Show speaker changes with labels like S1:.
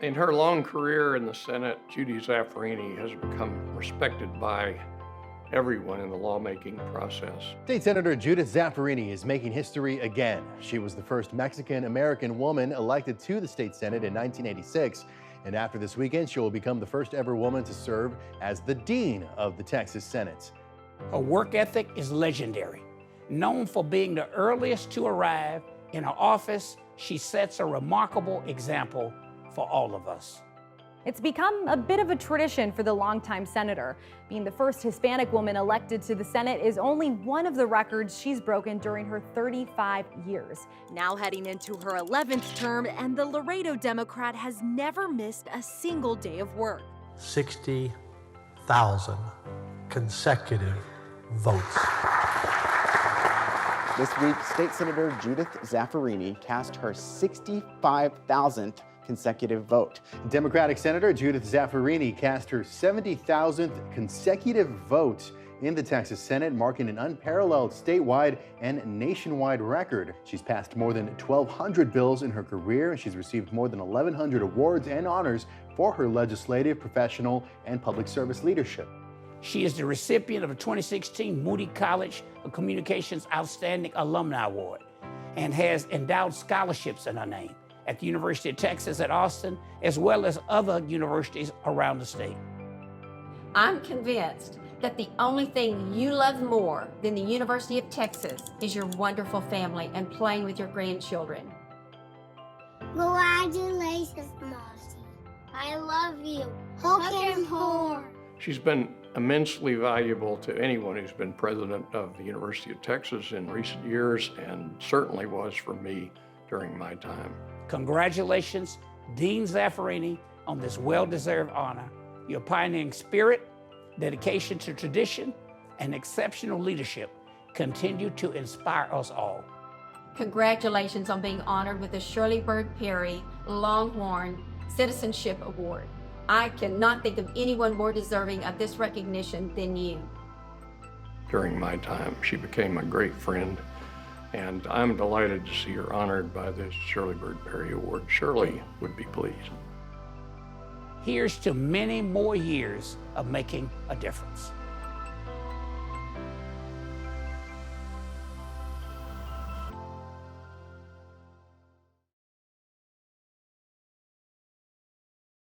S1: In her long career in the Senate, Judith Zaffirini has become respected by everyone in the lawmaking process.
S2: State Senator Judith Zaffirini is making history again. She was the first Mexican-American woman elected to the state Senate in 1986. And after this weekend, she will become the first ever woman to serve as the Dean of the Texas Senate.
S3: Her work ethic is legendary. Known for being the earliest to arrive in her office, she sets a remarkable example for all of us.
S4: It's become a bit of a tradition for the longtime senator. Being the first Hispanic woman elected to the Senate is only one of the records she's broken during her 35 years.
S5: Now heading into her 11th term, and the Laredo Democrat has never missed a single day of work.
S6: 60,000 consecutive votes.
S7: This week, State Senator Judith Zaffirini cast her 65,000th consecutive vote.
S2: Democratic Senator Judith Zaffirini cast her 70,000th consecutive vote in the Texas Senate, marking an unparalleled statewide and nationwide record. She's passed more than 1,200 bills in her career, and she's received more than 1,100 awards and honors for her legislative, professional, and public service leadership.
S3: She is the recipient of the 2016 Moody College of Communication's Outstanding Alumna Award and has endowed scholarships in her name at the University of Texas at Austin, as well as other universities around the state.
S8: I'm convinced that the only thing you love more than the University of Texas is your wonderful family and playing with your grandchildren.
S9: Congratulations, Marcy. I love you. Hug and horn.
S1: She's been immensely valuable to anyone who's been president of the University of Texas in recent years, and certainly was for me during my time.
S3: Congratulations, Dean Zaffirini, on this well-deserved honor. Your pioneering spirit, dedication to tradition, and exceptional leadership continue to inspire us all.
S8: Congratulations on being honored with the Shirley Perry Longhorn Citizenship Award. I cannot think of anyone more deserving of this recognition than you.
S1: During my time, she became a great friend, and I'm delighted to see her honored by this Shirley Perry Award. Shirley would be pleased.
S3: Here's to many more years of making a difference.